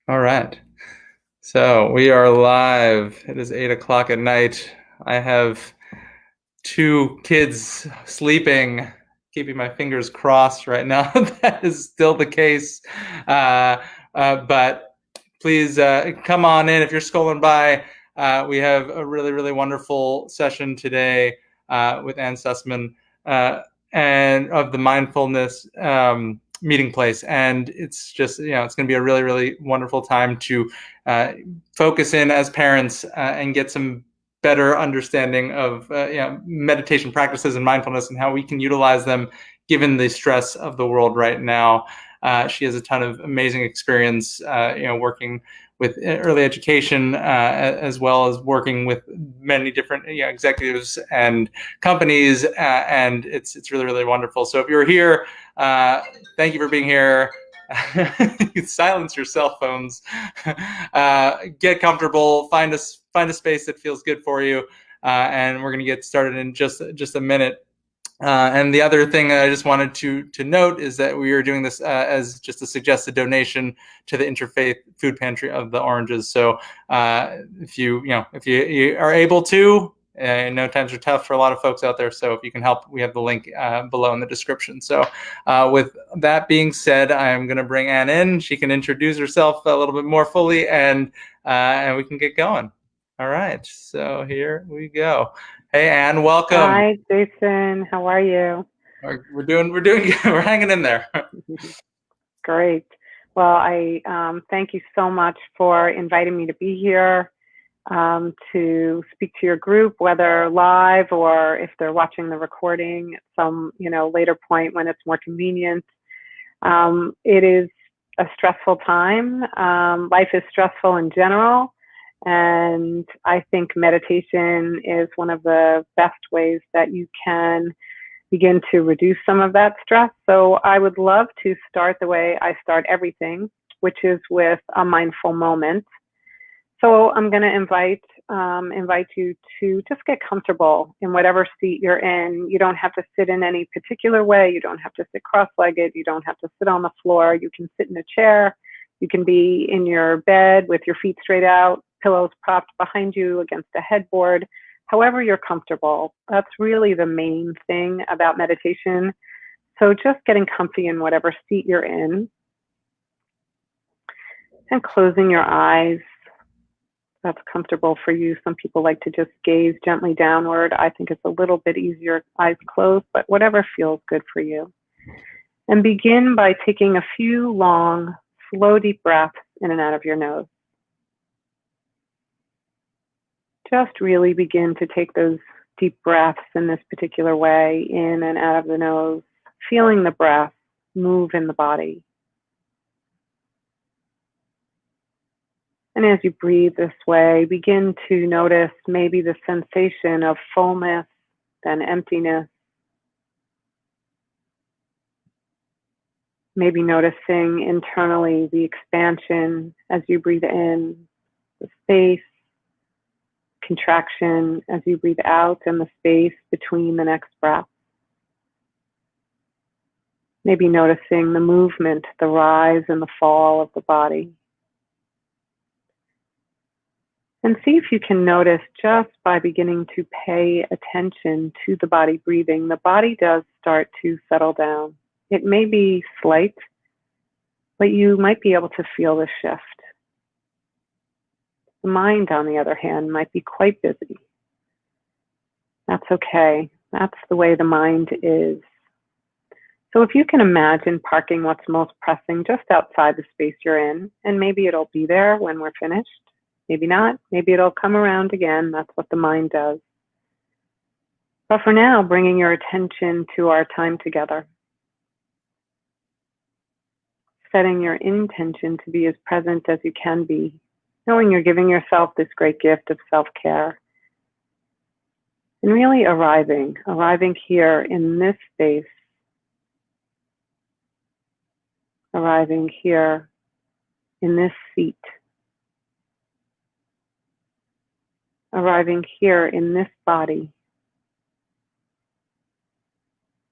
All right. So we are live. It is 8 o'clock at night. I have two kids sleeping, keeping my fingers crossed right now. That is still the case. Uh, but please come on in if you're scrolling by. We have a really, really wonderful session today with Anne Sussman uh, and of the Mindfulness Meeting Place, and it's just it's going to be a really, really wonderful time to uh, focus in as parents and get some better understanding of meditation practices and mindfulness and how we can utilize them given the stress of the world right now. She has a ton of amazing experience, working with early education, as well as working with many different executives and companies, and it's really, really wonderful. So if you're here, thank you for being here. Silence your cell phones. Get comfortable. Find a space that feels good for you, and we're going to get started in just a minute. And the other thing that I just wanted to note is that we are doing this as just a suggested donation to the Interfaith Food Pantry of the Oranges. So if you are able to, I know times are tough for a lot of folks out there. So if you can help, we have the link below in the description. So with that being said, I'm going to bring Anne in. She can introduce herself a little bit more fully, and we can get going. All right. So here we go. Hey, Anne, welcome. Hi, Jason. How are you? We're doing good. We're hanging in there. Great. Well, I thank you so much for inviting me to be here to speak to your group, whether live or if they're watching the recording at some later point when it's more convenient. It is a stressful time. Life is stressful in general, and I think meditation is one of the best ways that you can begin to reduce some of that stress. So I would love to start the way I start everything, which is with a mindful moment. So I'm going to invite you to just get comfortable in whatever seat you're in. You don't have to sit in any particular way. You don't have to sit cross-legged. You don't have to sit on the floor. You can sit in a chair. You can be in your bed with your feet straight out, pillows propped behind you against a headboard. However you're comfortable. That's really the main thing about meditation. So just getting comfy in whatever seat you're in and closing your eyes. That's comfortable for you. Some people like to just gaze gently downward. I think it's a little bit easier, eyes closed, but whatever feels good for you. And begin by taking a few long, slow, deep breaths in and out of your nose. Just really begin to take those deep breaths in this particular way, in and out of the nose, feeling the breath move in the body. And as you breathe this way, begin to notice maybe the sensation of fullness, then emptiness. Maybe noticing internally the expansion as you breathe in, the space, contraction as you breathe out, and the space between the next breath. Maybe noticing the movement, the rise and the fall of the body. And see if you can notice, just by beginning to pay attention to the body breathing, the body does start to settle down. It may be slight, but you might be able to feel the shift. The mind, on the other hand, might be quite busy. That's okay. That's the way the mind is. So if you can imagine parking what's most pressing just outside the space you're in, and maybe it'll be there when we're finished. Maybe not. Maybe it'll come around again. That's what the mind does. But for now, bringing your attention to our time together. Setting your intention to be as present as you can be, knowing you're giving yourself this great gift of self-care. And really arriving here in this space, arriving here in this seat, arriving here in this body,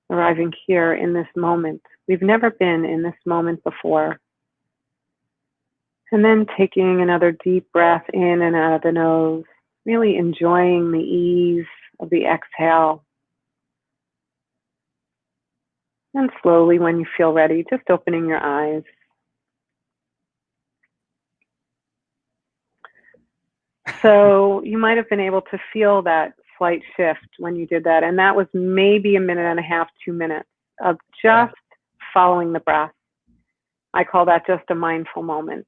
arriving here in this moment. We've never been in this moment before. And then taking another deep breath in and out of the nose, really enjoying the ease of the exhale. And slowly, when you feel ready, just opening your eyes. So you might have been able to feel that slight shift when you did that. And that was maybe 1.5, 2 minutes of just following the breath. I call that just a mindful moment.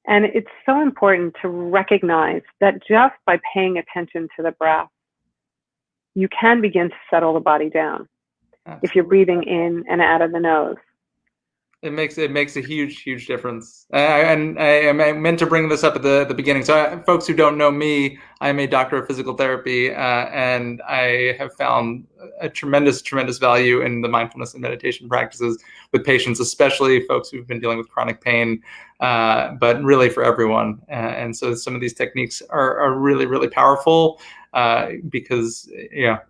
And it's so important to recognize that just by paying attention to the breath, you can begin to settle the body down. Absolutely. If you're breathing in and out of the nose. It makes a huge difference. And I meant to bring this up at the beginning. So folks who don't know me, I'm a doctor of physical therapy, and I have found a tremendous value in the mindfulness and meditation practices with patients, especially folks who've been dealing with chronic pain, but really for everyone. And so some of these techniques are really powerful. Because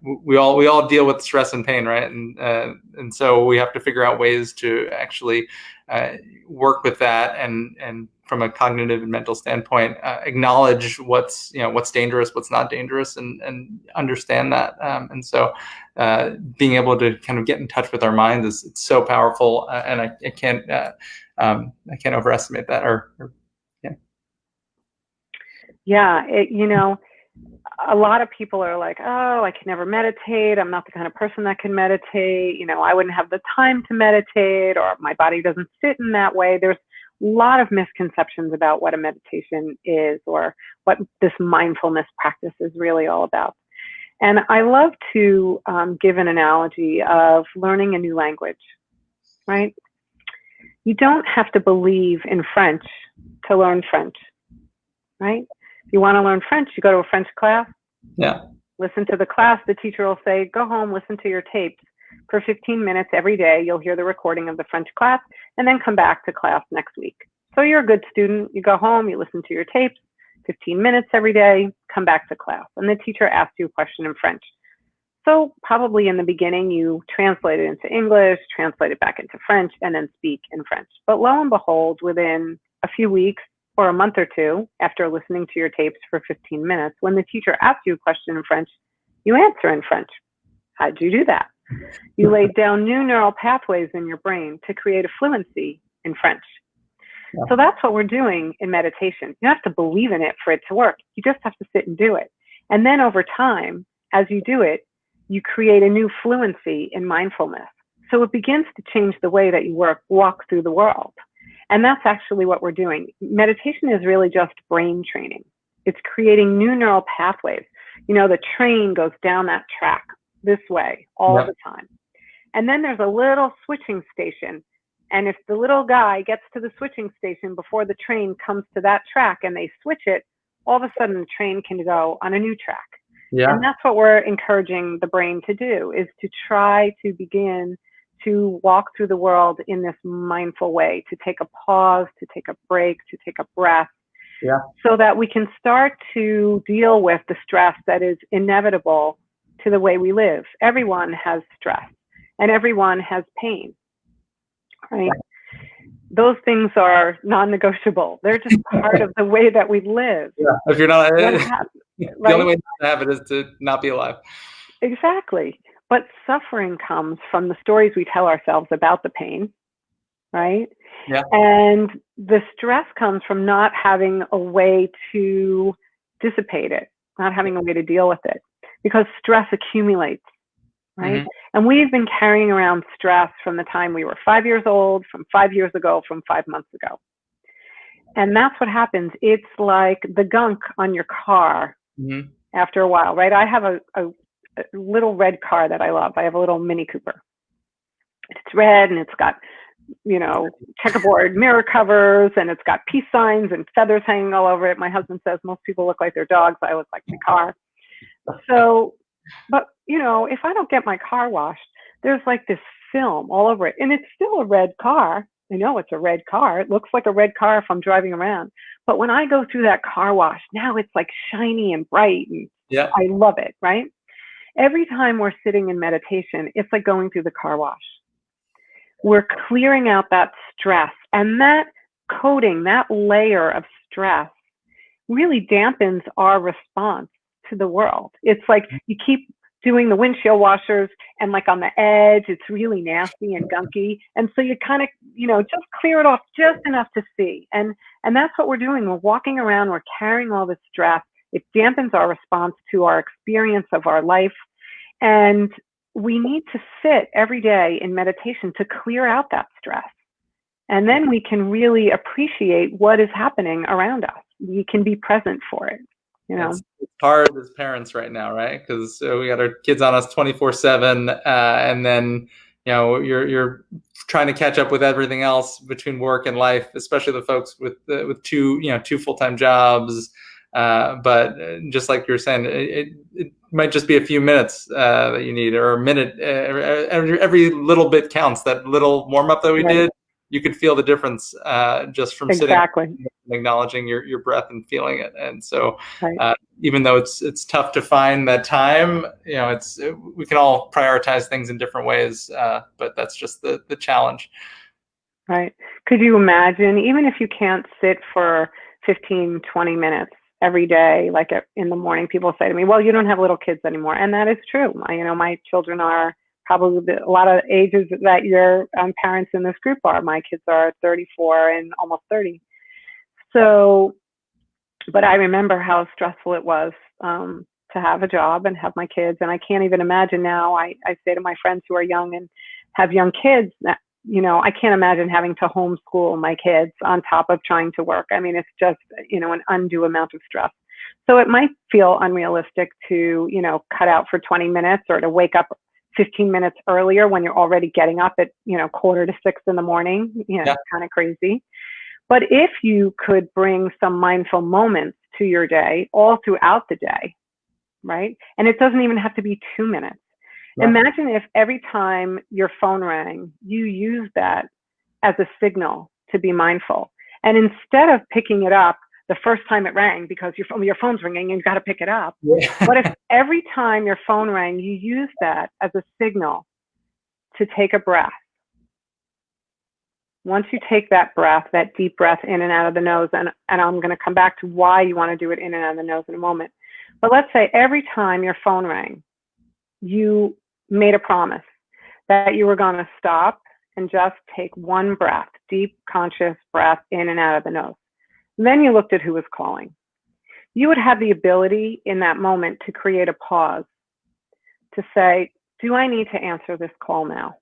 we all deal with stress and pain, right? And so we have to figure out ways to actually work with that, and from a cognitive and mental standpoint, acknowledge what's dangerous, what's not dangerous, and understand that. And so being able to kind of get in touch with our minds it's so powerful, and I can't overestimate that. A lot of people are like, oh, I can never meditate. I'm not the kind of person that can meditate. I wouldn't have the time to meditate, or my body doesn't sit in that way. There's a lot of misconceptions about what a meditation is, or what this mindfulness practice is really all about. And I love to give an analogy of learning a new language, right? You don't have to believe in French to learn French, right? If you want to learn French, you go to a French class. Yeah. Listen to the class. The teacher will say, go home, listen to your tapes for 15 minutes every day. You'll hear the recording of the French class, and then come back to class next week. So you're a good student. You go home, you listen to your tapes, 15 minutes every day, come back to class. And the teacher asks you a question in French. So probably in the beginning, you translate it into English, translate it back into French, and then speak in French. But lo and behold, within a few weeks, or a month or two after listening to your tapes for 15 minutes, when the teacher asks you a question in French, you answer in French. How'd you do that? You laid down new neural pathways in your brain to create a fluency in French. Yeah. So that's what we're doing in meditation. You don't have to believe in it for it to work. You just have to sit and do it. And then over time, as you do it, you create a new fluency in mindfulness. So it begins to change the way that you walk through the world. And that's actually what we're doing. Meditation is really just brain training. It's creating new neural pathways. The train goes down that track this way all the time. And then there's a little switching station. And if the little guy gets to the switching station before the train comes to that track and they switch it, all of a sudden the train can go on a new track. Yeah. And that's what we're encouraging the brain to do, is to try to begin to walk through the world in this mindful way, to take a pause, to take a break, to take a breath, so that we can start to deal with the stress that is inevitable to the way we live. Everyone has stress, and everyone has pain, right? Those things are non-negotiable. They're just part of the way that we live. Yeah. If you're not, the only way to have it is to not be alive. Exactly. But suffering comes from the stories we tell ourselves about the pain, right? Yeah. And the stress comes from not having a way to dissipate it, not having a way to deal with it, because stress accumulates, right? Mm-hmm. And we've been carrying around stress from the time we were 5 years old, from 5 years ago, from 5 months ago. And that's what happens. It's like the gunk on your car after a while, right? I have a little red car that I love. I have a little Mini Cooper. It's red, and it's got, checkerboard mirror covers, and it's got peace signs and feathers hanging all over it. My husband says most people look like their dogs. I look like my car. So, but if I don't get my car washed, there's like this film all over it, and it's still a red car. I know it's a red car. It looks like a red car if I'm driving around. But when I go through that car wash, now it's like shiny and bright, and I love it, right? Every time we're sitting in meditation, it's like going through the car wash. We're clearing out that stress, and that coating, that layer of stress really dampens our response to the world. It's like you keep doing the windshield washers and like on the edge, it's really nasty and gunky. And so you kind of, just clear it off just enough to see. And that's what we're doing. We're walking around, we're carrying all this stress. It dampens our response to our experience of our life. And we need to sit every day in meditation to clear out that stress. And then we can really appreciate what is happening around us. We can be present for it. It's hard as parents right now, right? Because we got our kids on us 24/7, and then you're trying to catch up with everything else between work and life, especially the folks with two full-time jobs. But just like you're saying, it might just be a few minutes that you need, or a minute. Every little bit counts. That little warm-up that we did, you could feel the difference just from sitting and acknowledging your breath and feeling it. And so even though it's tough to find that time, we can all prioritize things in different ways, but that's just the challenge. Right. Could you imagine, even if you can't sit for 15, 20 minutes every day, like in the morning, people say to me, well, you don't have little kids anymore. And that is true. My children are probably a lot of ages that your parents in this group are. My kids are 34 and almost 30. So, but I remember how stressful it was to have a job and have my kids. And I can't even imagine now. I say to my friends who are young and have young kids that, I can't imagine having to homeschool my kids on top of trying to work. I mean, it's just, an undue amount of stress. So it might feel unrealistic to, cut out for 20 minutes or to wake up 15 minutes earlier when you're already getting up at, 5:45 in the morning, kind of crazy. But if you could bring some mindful moments to your day all throughout the day, right? And it doesn't even have to be 2 minutes. Right. Imagine if every time your phone rang, you used that as a signal to be mindful. And instead of picking it up the first time it rang, because your phone's ringing and you've got to pick it up. Yeah. What if every time your phone rang, you use that as a signal to take a breath? Once you take that breath, that deep breath in and out of the nose, and I'm going to come back to why you want to do it in and out of the nose in a moment. But let's say every time your phone rang, you made a promise that you were going to stop and just take one breath, deep, conscious breath in and out of the nose. Then you looked at who was calling. You would have the ability in that moment to create a pause, to say, do I need to answer this call now?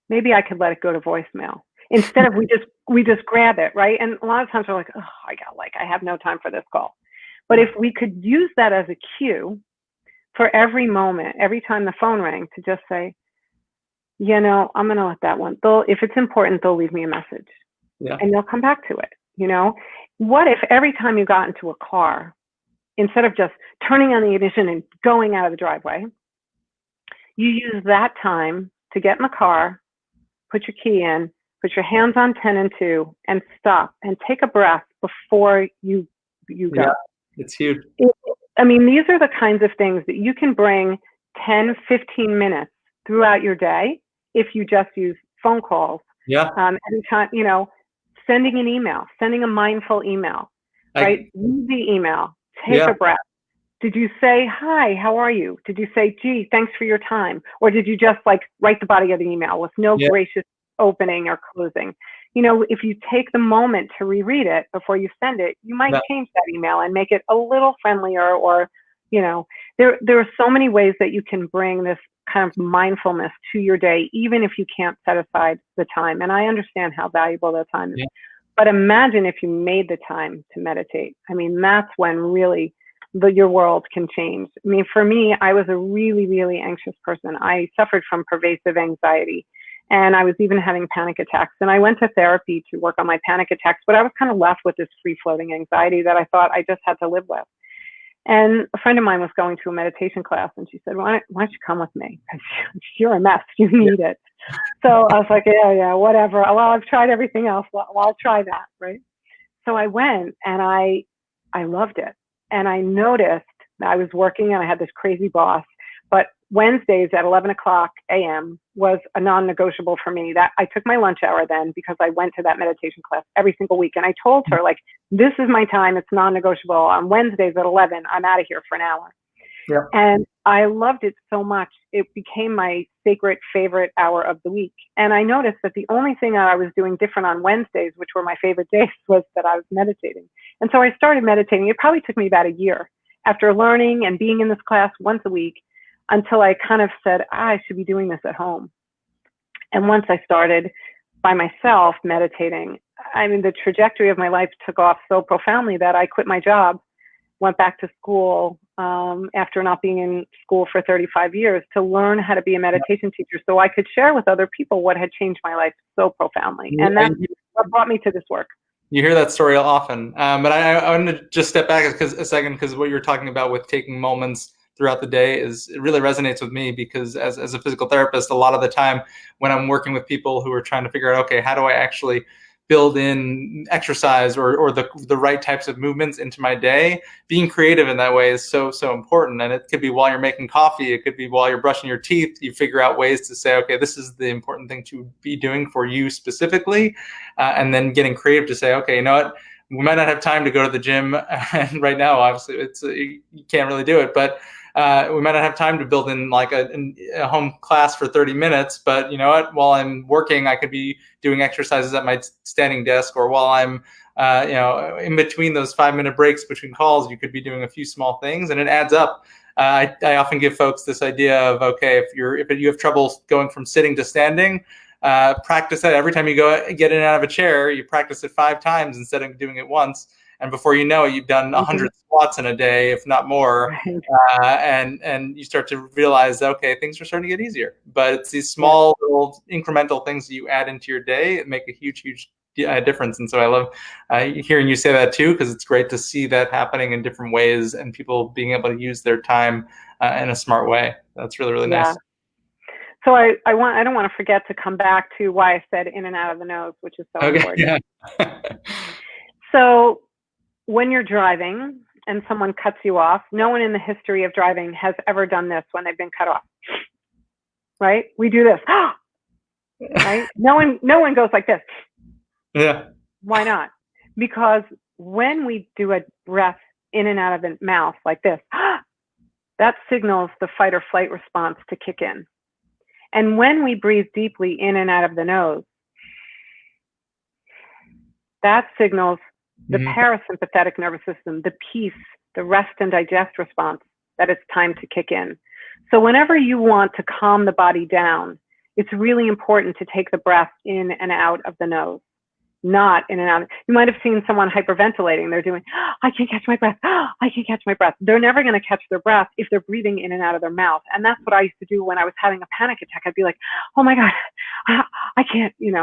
Maybe I could let it go to voicemail. Instead of we just grab it, right? And a lot of times we're like, oh, I have no time for this call. But if we could use that as a cue for every moment, every time the phone rang, to just say, I'm going to let that one. If it's important, they'll leave me a message, and they'll come back to it. What if every time you got into a car, instead of just turning on the ignition and going out of the driveway, you use that time to get in the car, put your key in, put your hands on 10 and 2, and stop and take a breath before you go. Yeah, it's huge. These are the kinds of things that you can bring 10, 15 minutes throughout your day if you just use phone calls. Yeah. Every time, sending an email, sending a mindful email, right? Read the email, take a breath. Did you say, hi, how are you? Did you say, gee, thanks for your time? Or did you just write the body of the email with no gracious opening or closing? If you take the moment to reread it before you send it, you might change that email and make it a little friendlier, or, there are so many ways that you can bring this kind of mindfulness to your day, even if you can't set aside the time. And I understand how valuable that time is. Yeah. But imagine if you made the time to meditate. That's when really your world can change. For me, I was a really, really anxious person. I suffered from pervasive anxiety, and I was even having panic attacks. And I went to therapy to work on my panic attacks, but I was kind of left with this free-floating anxiety that I thought I just had to live with. And a friend of mine was going to a meditation class, and she said, why don't you come with me? You're a mess. You need it. So I was like, yeah, whatever. Well, I've tried everything else. Well, I'll try that, right? So I went, and I loved it. And I noticed that I was working, and I had this crazy boss, but Wednesdays at 11 o'clock a.m. was a non-negotiable for me. That I took my lunch hour then because I went to that meditation class every single week. And I told her, like, this is my time. It's non-negotiable. On Wednesdays at 11, I'm out of here for an hour. Yeah. And I loved it so much. It became my sacred favorite hour of the week. And I noticed that the only thing I was doing different on Wednesdays, which were my favorite days, was that I was meditating. And so I started meditating. It probably took me about a year after learning and being in this class once a week until I kind of said, I should be doing this at home. And once I started by myself meditating, I mean, the trajectory of my life took off so profoundly that I quit my job, went back to school after not being in school for 35 years to learn how to be a meditation teacher so I could share with other people what had changed my life so profoundly. And that's what brought me to this work. You hear that story often, but I want to just step back a second because what you're talking about with taking moments throughout the day it really resonates with me because as a physical therapist, a lot of the time when I'm working with people who are trying to figure out, okay, how do I actually build in exercise or the right types of movements into my day, being creative in that way is so important. And it could be while you're making coffee, it could be while you're brushing your teeth, you figure out ways to say, okay, this is the important thing to be doing for you specifically, and then getting creative to say, okay, you know what, we might not have time to go to the gym and right now obviously you can't really do it, but we might not have time to build in like a home class for 30 minutes, but you know what, while I'm working, I could be doing exercises at my standing desk, or while I'm in between those 5-minute breaks between calls, you could be doing a few small things and it adds up. I often give folks this idea of, okay, if you have trouble going from sitting to standing, practice that every time you get in and out of a chair, you practice it 5 times instead of doing it once. And before you know it, you've done 100 squats in a day, if not more. Right. And you start to realize that, okay, things are starting to get easier. But it's these small little incremental things that you add into your day that make a huge difference. And so I love hearing you say that too, because it's great to see that happening in different ways and people being able to use their time in a smart way. That's really, really nice. So I don't want to forget to come back to why I said in and out of the nose, which is so important. Yeah. So when you're driving and someone cuts you off, no one in the history of driving has ever done this when they've been cut off. Right? We do this. Right? No one goes like this. Yeah. Why not? Because when we do a breath in and out of the mouth like this, that signals the fight or flight response to kick in. And when we breathe deeply in and out of the nose, that signals the parasympathetic nervous system, the peace, the rest and digest response, that it's time to kick in. So whenever you want to calm the body down, it's really important to take the breath in and out of the nose, not in and out. You might have seen someone hyperventilating. They're doing, I can't catch my breath. I can't catch my breath. They're never going to catch their breath if they're breathing in and out of their mouth. And that's what I used to do when I was having a panic attack. I'd be like, oh my God, I can't, Yeah.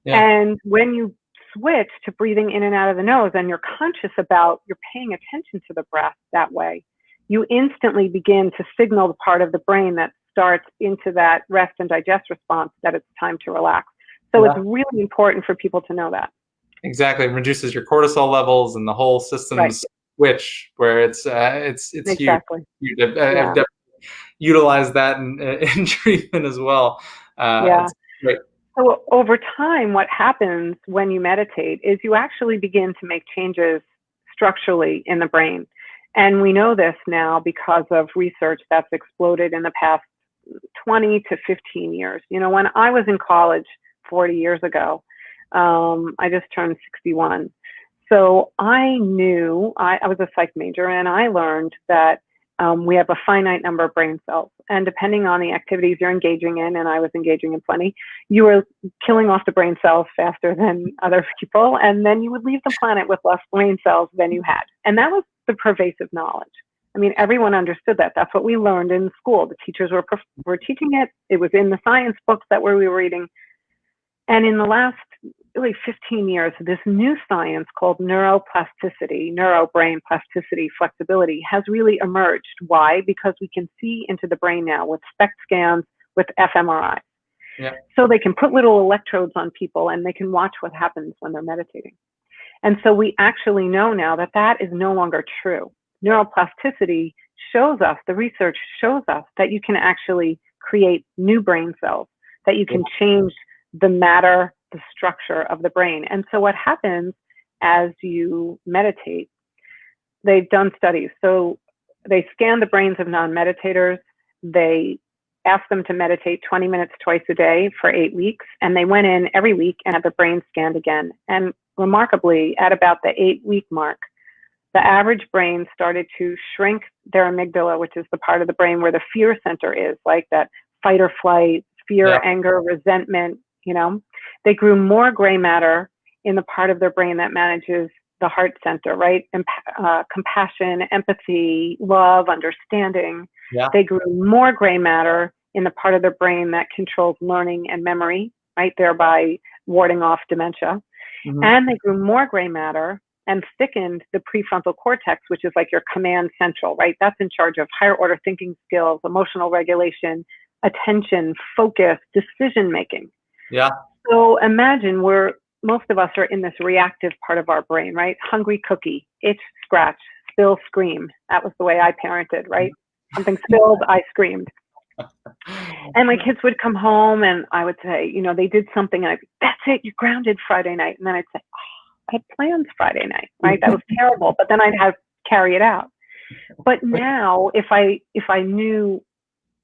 And when you switch to breathing in and out of the nose and you're conscious about, you're paying attention to the breath that way, you instantly begin to signal the part of the brain that starts into that rest and digest response that it's time to relax. So it's really important for people to know that. Exactly. It reduces your cortisol levels and the whole system's switch where it's exactly. huge. I've definitely utilized that in treatment as well. It's great. So over time, what happens when you meditate is you actually begin to make changes structurally in the brain. And we know this now because of research that's exploded in the past 20 to 15 years. When I was in college 40 years ago, I just turned 61. So I knew, I was a psych major, and I learned that we have a finite number of brain cells. And depending on the activities you're engaging in, and I was engaging in plenty, you were killing off the brain cells faster than other people. And then you would leave the planet with less brain cells than you had. And that was the pervasive knowledge. I mean, everyone understood that. That's what we learned in school. The teachers were teaching it. It was in the science books that we were reading. And in the last really 15 years, this new science called neuroplasticity, neurobrain plasticity, flexibility, has really emerged. Why? Because we can see into the brain now with SPECT scans, with fMRI. Yeah. So they can put little electrodes on people and they can watch what happens when they're meditating. And so we actually know now that that is no longer true. Neuroplasticity shows us, the research shows us that you can actually create new brain cells, that you can change the matter, the structure of the brain. And so what happens as you meditate, they've done studies. So they scan the brains of non-meditators. They asked them to meditate 20 minutes twice a day for 8 weeks. And they went in every week and had their brain scanned again. And remarkably, at about the 8-week mark, the average brain started to shrink their amygdala, which is the part of the brain where the fear center is, like that fight or flight, fear, anger, resentment, They grew more gray matter in the part of their brain that manages the heart center, right? Compassion, empathy, love, understanding. Yeah. They grew more gray matter in the part of their brain that controls learning and memory, right? Thereby warding off dementia. Mm-hmm. And they grew more gray matter and thickened the prefrontal cortex, which is like your command central, right? That's in charge of higher order thinking skills, emotional regulation, attention, focus, decision making. Yeah. So imagine most of us are in this reactive part of our brain, right? Hungry cookie, itch, scratch, spill, scream. That was the way I parented, right? Something spilled, I screamed. And my kids would come home and I would say, they did something and I'd be, that's it, you're grounded Friday night. And then I'd say, I had plans Friday night, right? That was terrible. But then I'd have carry it out. But now, if I knew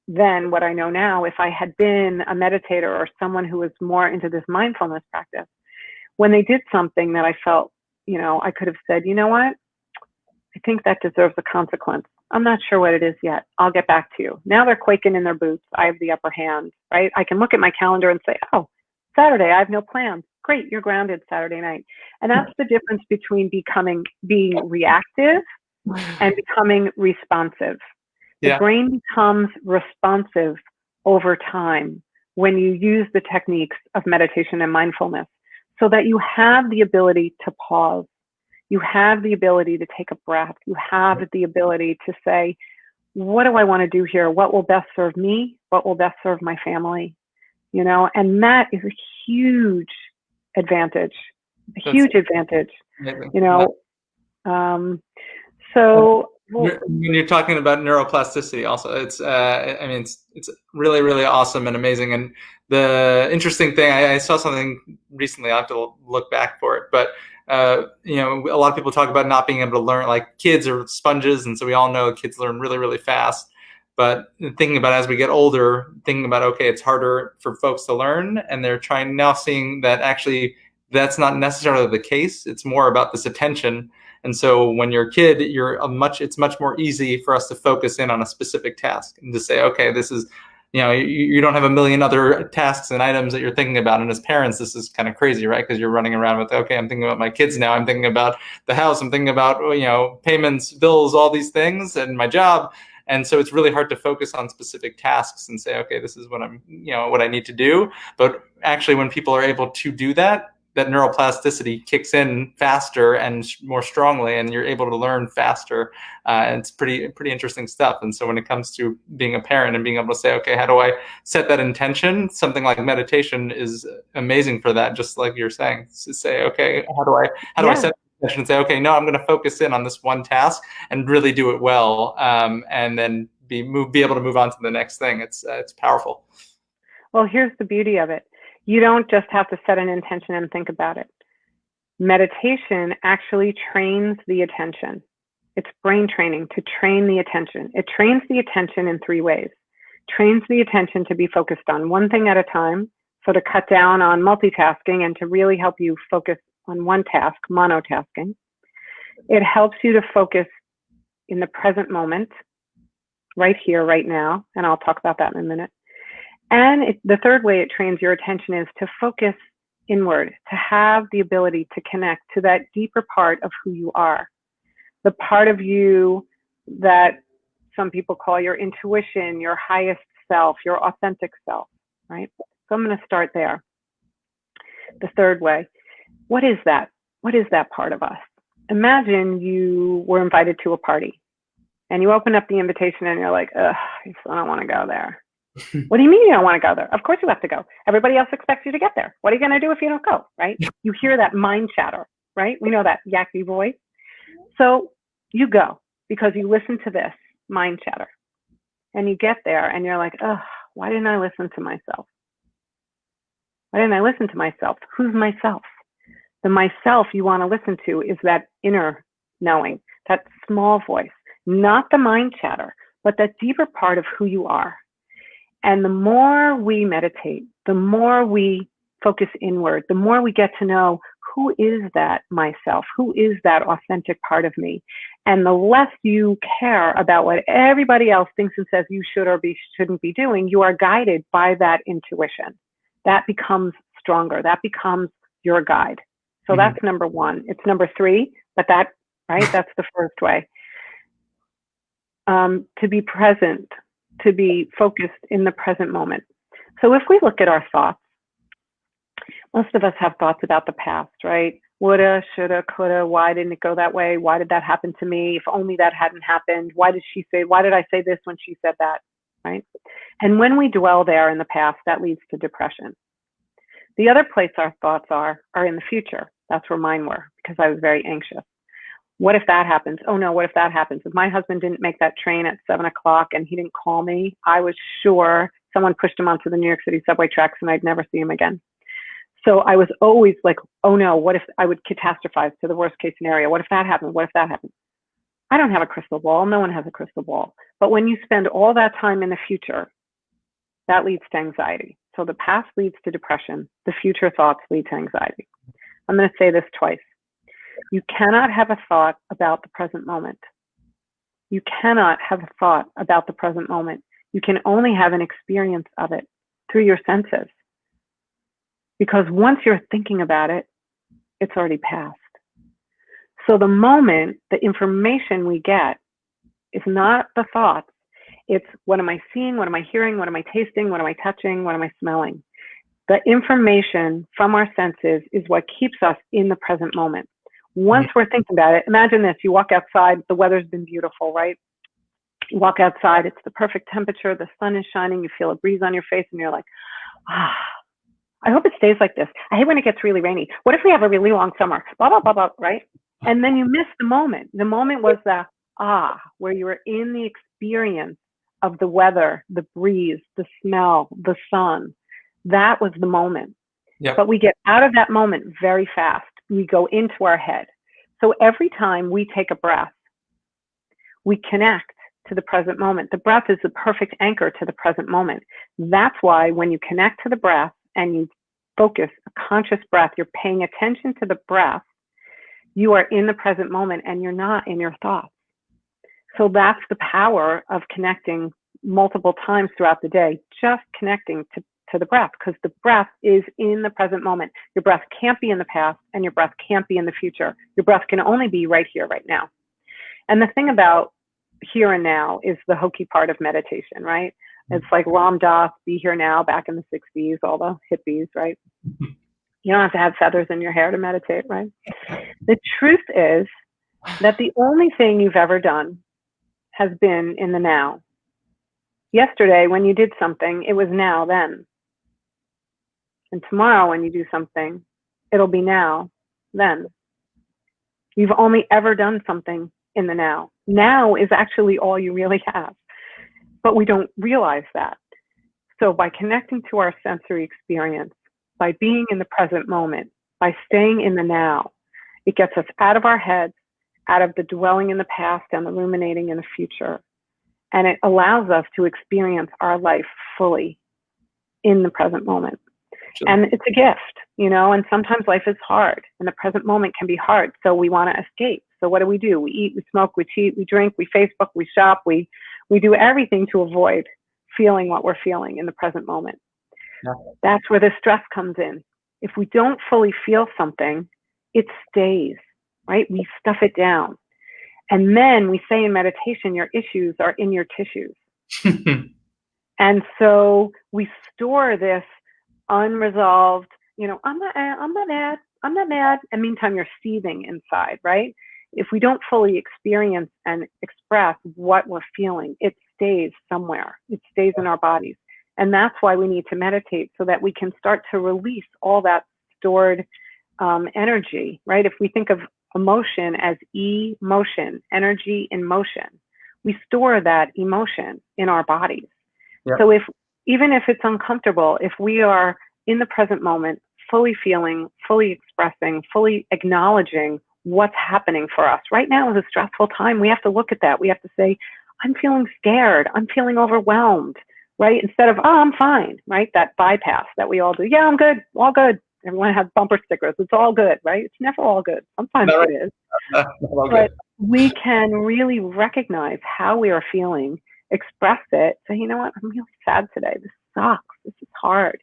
then what I know now, if I had been a meditator or someone who was more into this mindfulness practice, when they did something that I felt, I could have said, you know what? I think that deserves a consequence. I'm not sure what it is yet. I'll get back to you. Now they're quaking in their boots. I have the upper hand, right? I can look at my calendar and say, oh, Saturday, I have no plans. Great, you're grounded Saturday night. And that's the difference between being reactive and becoming responsive. The brain becomes responsive over time when you use the techniques of meditation and mindfulness, so that you have the ability to pause. You have the ability to take a breath. You have the ability to say, what do I want to do here? What will best serve me? What will best serve my family? And that is a huge advantage, So when you're talking about neuroplasticity, also, it's really, really awesome and amazing. And the interesting thing, I saw something recently. I have to look back for it, but a lot of people talk about not being able to learn, like kids are sponges, and so we all know kids learn really, really fast. But thinking about as we get older, okay, it's harder for folks to learn, and they're seeing that actually that's not necessarily the case. It's more about this attention. And so when you're a kid, it's much more easy for us to focus in on a specific task and to say, okay, this is, you don't have a million other tasks and items that you're thinking about. And as parents, this is kind of crazy, right? Because you're running around with, okay, I'm thinking about my kids now. I'm thinking about the house. I'm thinking about, payments, bills, all these things, and my job. And so it's really hard to focus on specific tasks and say, okay, this is what what I need to do. But actually, when people are able to do that neuroplasticity kicks in faster and more strongly, and you're able to learn faster. And it's pretty interesting stuff. And so when it comes to being a parent and being able to say, okay, how do I set that intention? Something like meditation is amazing for that. Just like you're saying, to say, okay, how do I set the intention and say, okay, no, I'm going to focus in on this one task and really do it well, and then be able to move on to the next thing. It's powerful. Well, here's the beauty of it. You don't just have to set an intention and think about it. Meditation actually trains the attention. It's brain training to train the attention. It trains the attention in 3 ways. Trains the attention to be focused on one thing at a time, so to cut down on multitasking and to really help you focus on one task, monotasking. It helps you to focus in the present moment, right here, right now, and I'll talk about that in a minute. And the third way it trains your attention is to focus inward, to have the ability to connect to that deeper part of who you are, the part of you that some people call your intuition, your highest self, your authentic self, right? So I'm going to start there. The third way, what is that? What is that part of us? Imagine you were invited to a party and you open up the invitation and you're like, ugh, I don't want to go there. What do you mean you don't want to go there? Of course you have to go. Everybody else expects you to get there. What are you going to do if you don't go, right? You hear that mind chatter, right? We know that yucky voice. So you go because you listen to this. mind chatter. And you get there and you're like, oh, why didn't I listen to myself? Why didn't I listen to myself? Who's myself? The myself you want to listen to is that inner knowing, that small voice, not the mind chatter, but that deeper part of who you are. And the more we meditate, the more we focus inward, the more we get to know who is that myself, who is that authentic part of me. And the less you care about what everybody else thinks and says you should or shouldn't be doing, you are guided by that intuition. That becomes stronger. That becomes your guide. So that's number one. It's number three, but that, right, that's the first way. To be present, to be focused in the present moment. So if we look at our thoughts, most of us have thoughts about the past, right? Woulda, shoulda, coulda, why didn't it go that way? Why did that happen to me? If only that hadn't happened. Why did I say this when she said that, right? And when we dwell there in the past, that leads to depression. The other place our thoughts are in the future. That's where mine were, because I was very anxious. What if that happens? Oh no, what if that happens? If my husband didn't make that train at 7 o'clock and he didn't call me, I was sure someone pushed him onto the New York City subway tracks and I'd never see him again. So I was always like, oh no, what if I would catastrophize to the worst case scenario? What if that happened? What if that happened? I don't have a crystal ball. No one has a crystal ball. But when you spend all that time in the future, that leads to anxiety. So the past leads to depression. The future thoughts lead to anxiety. I'm going to say this twice. You cannot have a thought about the present moment. You cannot have a thought about the present moment. You can only have an experience of it through your senses. Because once you're thinking about it, it's already passed. So the moment, the information we get is not the thoughts. It's what am I seeing? What am I hearing? What am I tasting? What am I touching? What am I smelling? The information from our senses is what keeps us in the present moment. Once we're thinking about it, imagine this, you walk outside, the weather's been beautiful, right? You walk outside, it's the perfect temperature, the sun is shining, you feel a breeze on your face and you're like, I hope it stays like this. I hate when it gets really rainy. What if we have a really long summer? Blah, blah, blah, blah, right? And then you miss the moment. The moment was the where you were in the experience of the weather, the breeze, the smell, the sun. That was the moment. Yep. But we get out of that moment very fast. We go into our head. So every time we take a breath, we connect to the present moment. The breath is the perfect anchor to the present moment. That's why when you connect to the breath and you focus a conscious breath, you're paying attention to the breath, you are in the present moment and you're not in your thoughts. So that's the power of connecting multiple times throughout the day, just connecting to the breath, because the breath is in the present moment. Your breath can't be in the past and your breath can't be in the future. Your breath can only be right here, right now. And the thing about here and now is the hokey part of meditation, right? It's like Ram Dass, be here now, back in the 60s, all the hippies, right? You don't have to have feathers in your hair to meditate, right? The truth is that the only thing you've ever done has been in the now. Yesterday, when you did something, it was now then. And tomorrow, when you do something, it'll be now then. You've only ever done something in the now. Now is actually all you really have, but we don't realize that. So by connecting to our sensory experience, by being in the present moment, by staying in the now, it gets us out of our heads, out of the dwelling in the past and the ruminating in the future. And it allows us to experience our life fully in the present moment. Sure. And it's a gift, you know, and sometimes life is hard and the present moment can be hard. So we want to escape. So what do? We eat, we smoke, we cheat, we drink, we Facebook, we shop, we do everything to avoid feeling what we're feeling in the present moment. Yeah. That's where the stress comes in. If we don't fully feel something, it stays, right? We stuff it down. And then we say in meditation, your issues are in your tissues. And so we store this unresolved, you know, I'm not mad. And meantime, you're seething inside, right? If we don't fully experience and express what we're feeling, it stays somewhere. It stays in our bodies. And that's why we need to meditate, so that we can start to release all that stored energy, right? If we think of emotion as emotion, energy in motion, we store that emotion in our bodies. Yep. So even if it's uncomfortable, if we are in the present moment, fully feeling, fully expressing, fully acknowledging what's happening for us. Right now is a stressful time. We have to look at that. We have to say, I'm feeling scared. I'm feeling overwhelmed, right? Instead of, oh, I'm fine, right? That bypass that we all do. Yeah, I'm good. All good. Everyone has bumper stickers. It's all good, right? It's never all good. Sometimes Not it is. Not all But good. we can really recognize how we are feeling, express it, say, you know what, I'm really sad today. This sucks. This is hard.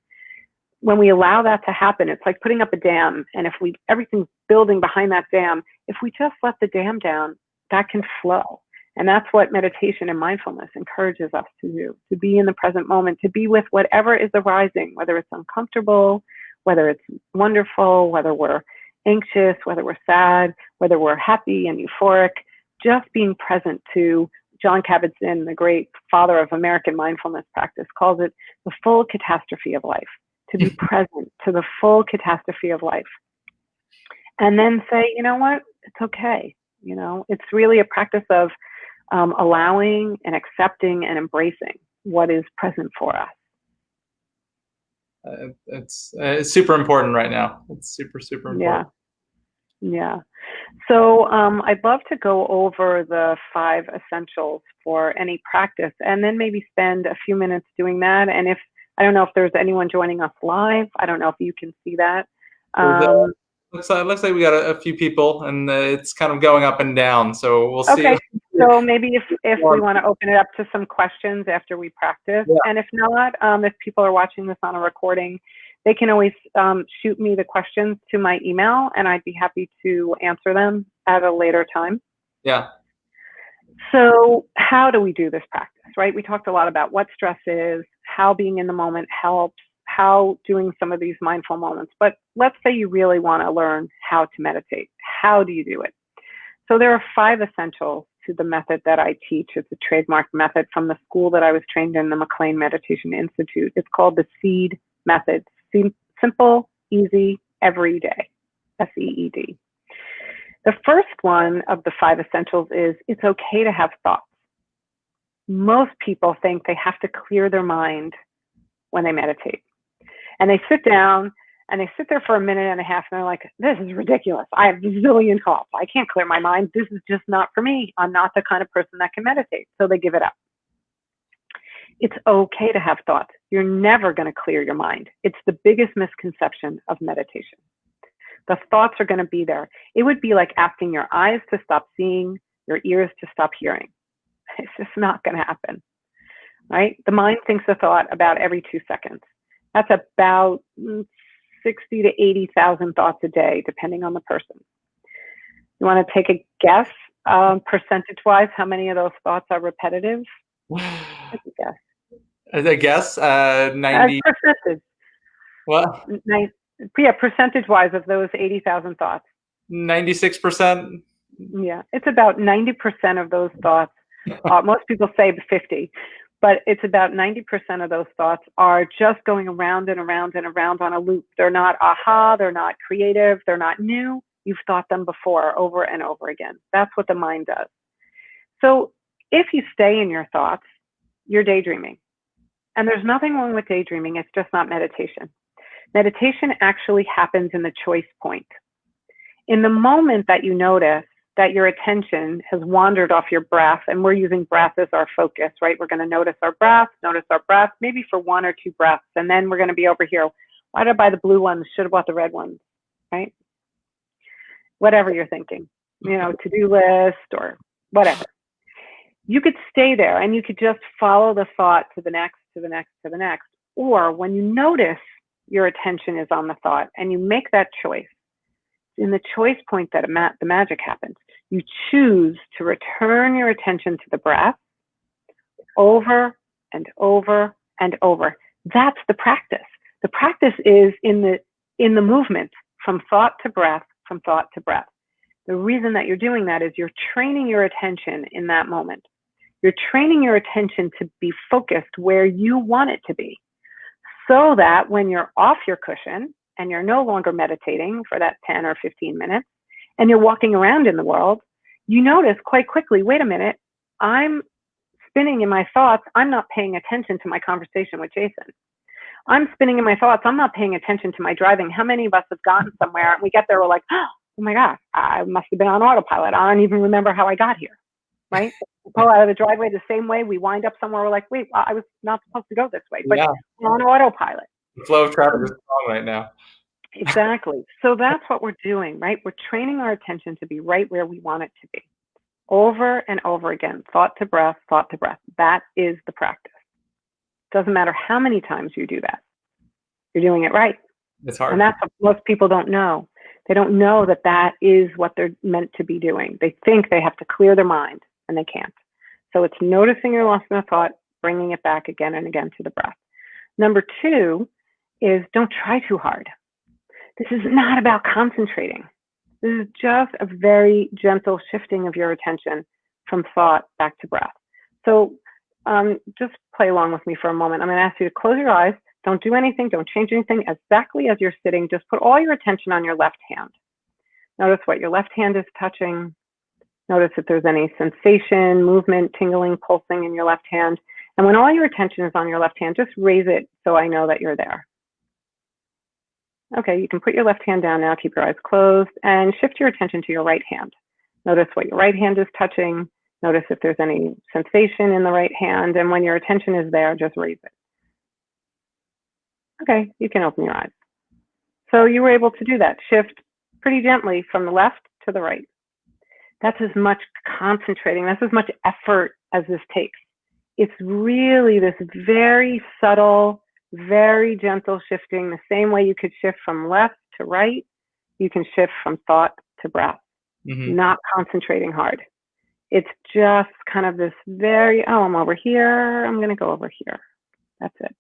When we allow that to happen, it's like putting up a dam. And if everything's building behind that dam, if we just let the dam down, that can flow. And that's what meditation and mindfulness encourages us to do, to be in the present moment, to be with whatever is arising, whether it's uncomfortable, whether it's wonderful, whether we're anxious, whether we're sad, whether we're happy and euphoric, just being present to. John Kabat-Zinn, the great father of American mindfulness practice, calls it the full catastrophe of life, to be present to the full catastrophe of life. And then say, you know what, it's okay. You know, it's really a practice of allowing and accepting and embracing what is present for us. It's super important right now. It's super, super important. Yeah. So I'd love to go over the 5 essentials for any practice, and then maybe spend a few minutes doing that. And I don't know if there's anyone joining us live. I don't know if you can see that. Looks like we got a few people, and it's kind of going up and down. So we'll see. Okay. So maybe if we want to open it up to some questions after we practice, and if not, if people are watching this on a recording, they can always shoot me the questions to my email, and I'd be happy to answer them at a later time. Yeah. So how do we do this practice, right? We talked a lot about what stress is, how being in the moment helps, how doing some of these mindful moments. But let's say you really want to learn how to meditate. How do you do it? So there are 5 essentials to the method that I teach. It's a trademark method from the school that I was trained in, the McLean Meditation Institute. It's called the SEED method. Simple, easy, every day. SEED. The first one of the 5 essentials is it's okay to have thoughts. Most people think they have to clear their mind when they meditate. And they sit down and they sit there for a minute and a half and they're like, this is ridiculous. I have a zillion thoughts. I can't clear my mind. This is just not for me. I'm not the kind of person that can meditate. So they give it up. It's okay to have thoughts. You're never going to clear your mind. It's the biggest misconception of meditation. The thoughts are going to be there. It would be like asking your eyes to stop seeing, your ears to stop hearing. It's just not going to happen, right? The mind thinks a thought about every 2 seconds. That's about 60 to 80,000 thoughts a day, depending on the person. You want to take a guess, percentage-wise, how many of those thoughts are repetitive? Take a guess. I guess 90. Percentage. What? Yeah, percentage-wise of those 80,000 thoughts. 96%. Yeah, it's about 90% of those thoughts. Most people say 50, but it's about 90% of those thoughts are just going around and around and around on a loop. They're not aha, they're not creative, they're not new. You've thought them before over and over again. That's what the mind does. So if you stay in your thoughts, you're daydreaming. And there's nothing wrong with daydreaming. It's just not meditation. Meditation actually happens in the choice point. In the moment that you notice that your attention has wandered off your breath, and we're using breath as our focus, right? We're going to notice our breath, maybe for 1 or 2 breaths, and then we're going to be over here. Why did I buy the blue ones? Should have bought the red ones, right? Whatever you're thinking, to-do list or whatever. You could stay there and you could just follow the thought to the next, to the next, to the next. Or when you notice your attention is on the thought and you make that choice, in the choice point that the magic happens. You choose to return your attention to the breath over and over and over. That's the practice. The practice is in the movement from thought to breath, from thought to breath. The reason that you're doing that is you're training your attention in that moment. You're training your attention to be focused where you want it to be, so that when you're off your cushion and you're no longer meditating for that 10 or 15 minutes and you're walking around in the world, you notice quite quickly, wait a minute, I'm spinning in my thoughts, I'm not paying attention to my conversation with Jason. I'm spinning in my thoughts, I'm not paying attention to my driving. How many of us have gotten somewhere and we get there, we're like, oh my gosh, I must have been on autopilot. I don't even remember how I got here, right? We pull out of the driveway the same way, we wind up somewhere, we're like, wait, I was not supposed to go this way, but we're on autopilot. The flow of traffic is wrong right now. Exactly. So that's what we're doing, right? We're training our attention to be right where we want it to be. Over and over again, thought to breath, thought to breath. That is the practice. Doesn't matter how many times you do that. You're doing it right. It's hard. And that's what most people don't know. They don't know that that is what they're meant to be doing. They think they have to clear their mind, and they can't. So it's noticing you're lost in a thought, bringing it back again and again to the breath. Number 2 is don't try too hard. This is not about concentrating. This is just a very gentle shifting of your attention from thought back to breath. So just play along with me for a moment. I'm going to ask you to close your eyes. Don't do anything. Don't change anything. Exactly as you're sitting, just put all your attention on your left hand. Notice what your left hand is touching. Notice if there's any sensation, movement, tingling, pulsing in your left hand. And when all your attention is on your left hand, just raise it so I know that you're there. Okay, you can put your left hand down now, keep your eyes closed, and shift your attention to your right hand. Notice what your right hand is touching. Notice if there's any sensation in the right hand, and when your attention is there, just raise it. Okay, you can open your eyes. So you were able to do that. Shift pretty gently from the left to the right. That's as much concentrating, that's as much effort as this takes. It's really this very subtle, very gentle shifting. The same way you could shift from left to right, you can shift from thought to breath, not concentrating hard. It's just kind of this very, oh, I'm over here, I'm going to go over here. That's it.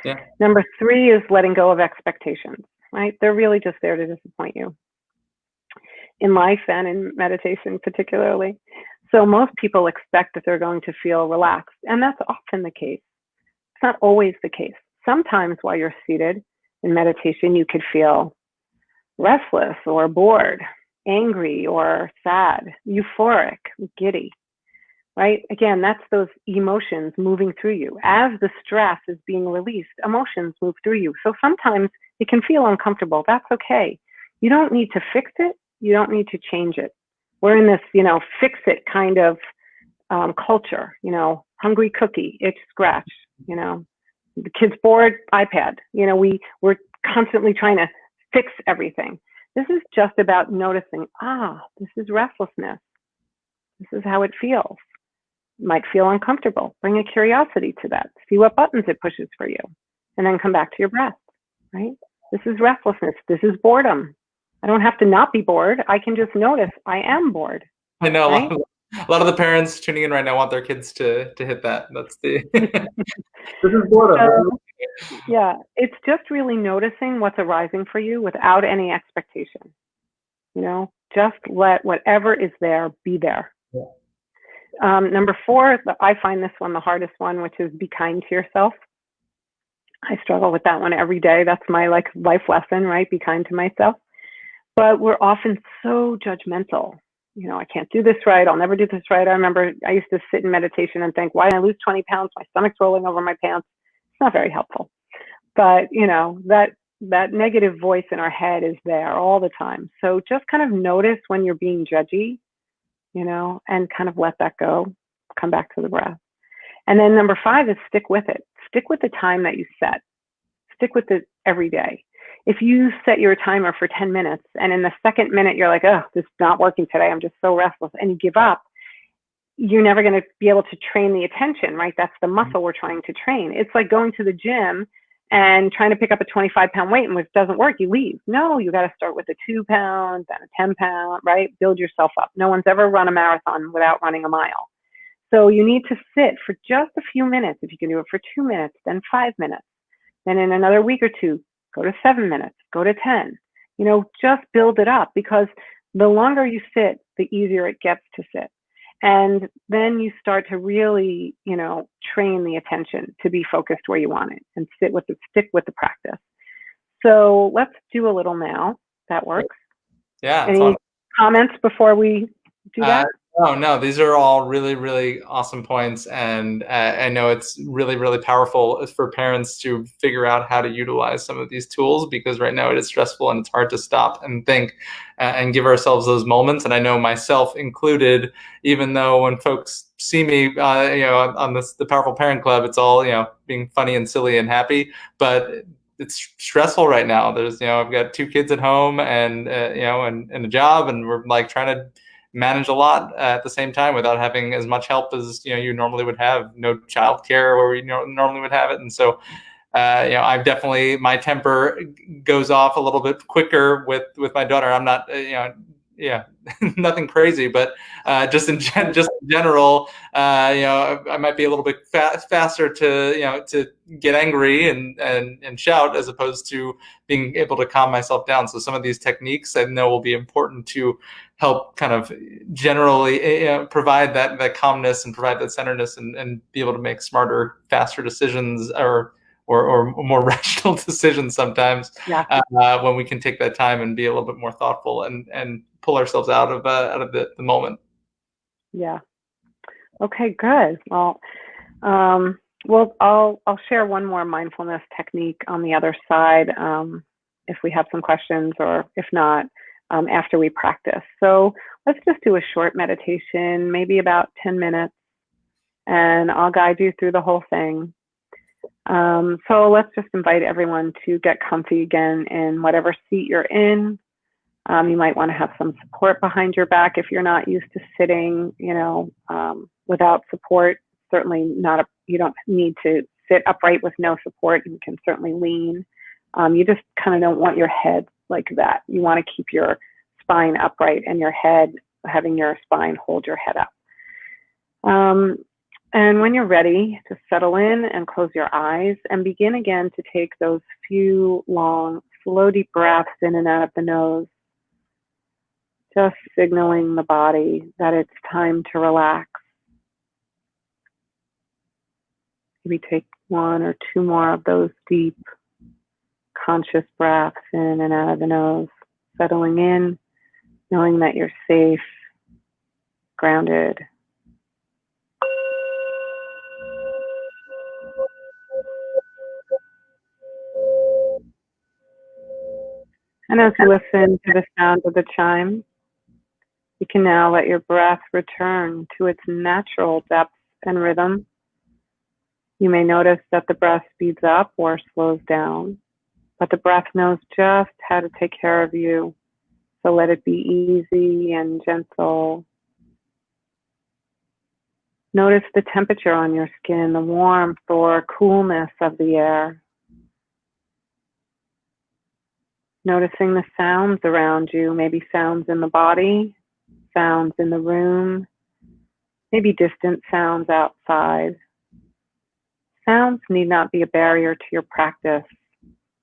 Yeah. Number 3 is letting go of expectations, right? They're really just there to disappoint you. In life and in meditation particularly. So most people expect that they're going to feel relaxed, and that's often the case. It's not always the case. Sometimes while you're seated in meditation, you could feel restless or bored, angry or sad, euphoric, giddy, right? Again, that's those emotions moving through you. As the stress is being released, emotions move through you. So sometimes it can feel uncomfortable. That's okay. You don't need to fix it. You don't need to change it. We're in this, fix it kind of culture, hungry cookie, itch, scratch, the kid's bored, iPad. We're constantly trying to fix everything. This is just about noticing, this is restlessness. This is how it feels. It might feel uncomfortable. Bring a curiosity to that. See what buttons it pushes for you. And then come back to your breath, right? This is restlessness. This is boredom. I don't have to not be bored. I can just notice I am bored. I know, right? a lot of the parents tuning in right now want their kids to hit that. That's the this is boredom. Yeah, it's just really noticing what's arising for you without any expectation. Just let whatever is there be there. Yeah. Number 4, I find this one the hardest one, which is be kind to yourself. I struggle with that one every day. That's my life lesson, right? Be kind to myself. But we're often so judgmental. I can't do this right. I'll never do this right. I remember I used to sit in meditation and think, why did I lose 20 pounds? My stomach's rolling over my pants. It's not very helpful. But, that negative voice in our head is there all the time. So just kind of notice when you're being judgy, and kind of let that go. Come back to the breath. And then number 5 is stick with it. Stick with the time that you set. Stick with it every day. If you set your timer for 10 minutes and in the second minute you're like, oh, this is not working today, I'm just so restless, and you give up, you're never going to be able to train the attention, right? That's the muscle we're trying to train. It's like going to the gym and trying to pick up a 25-pound weight, and if it doesn't work, you leave. No, you got to start with a 2-pound, then a 10-pound, right? Build yourself up. No one's ever run a marathon without running a mile. So you need to sit for just a few minutes. If you can do it for 2 minutes, then 5 minutes. Then in another week or two, go to 7 minutes, go to 10. Just build it up, because the longer you sit, the easier it gets to sit. And then you start to really, train the attention to be focused where you want it and stick with the practice. So let's do a little now. That works. Yeah. Any comments before we do that? Oh, no, these are all really, really awesome points. And I know it's really, really powerful for parents to figure out how to utilize some of these tools, because right now it is stressful and it's hard to stop and think and give ourselves those moments. And I know myself included, even though when folks see me, on the Powerful Parent Club, it's all, being funny and silly and happy, but it's stressful right now. There's, I've got two kids at home and, and a job, and we're like trying to manage a lot at the same time without having as much help as you normally would have. No childcare where we normally would have it, and so I've definitely, my temper goes off a little bit quicker with my daughter. I'm not yeah, nothing crazy, but just in general, I might be a little bit faster to get angry and shout, as opposed to being able to calm myself down. So some of these techniques I know will be important to help kind of generally provide that calmness and provide that centeredness, and be able to make smarter, faster decisions, or more rational decisions sometimes, Yeah. when we can take that time and be a little bit more thoughtful and pull ourselves out of the moment. Yeah. Okay, good. Well, I'll share one more mindfulness technique on the other side, if we have some questions, or if not, after we practice. So let's just do a short meditation, maybe about 10 minutes, and I'll guide you through the whole thing. So let's just invite everyone to get comfy again in whatever seat you're in. You might want to have some support behind your back if you're not used to sitting, without support. Certainly not, you don't need to sit upright with no support. You can certainly lean. You just kind of don't want your head like that. You want to keep your spine upright and your head, having your spine hold your head up. And when you're ready, to settle in and close your eyes and begin again to take those few long, slow, deep breaths in and out of the nose, just signaling the body that it's time to relax. Maybe take one or two more of those deep, conscious breaths in and out of the nose, settling in, knowing that you're safe, grounded. And as you listen to the sound of the chime, you can now let your breath return to its natural depth and rhythm. You may notice that the breath speeds up or slows down, but the breath knows just how to take care of you. So let it be easy and gentle. Notice the temperature on your skin, the warmth or coolness of the air. Noticing the sounds around you, maybe sounds in the body, sounds in the room, maybe distant sounds outside. Sounds need not be a barrier to your practice.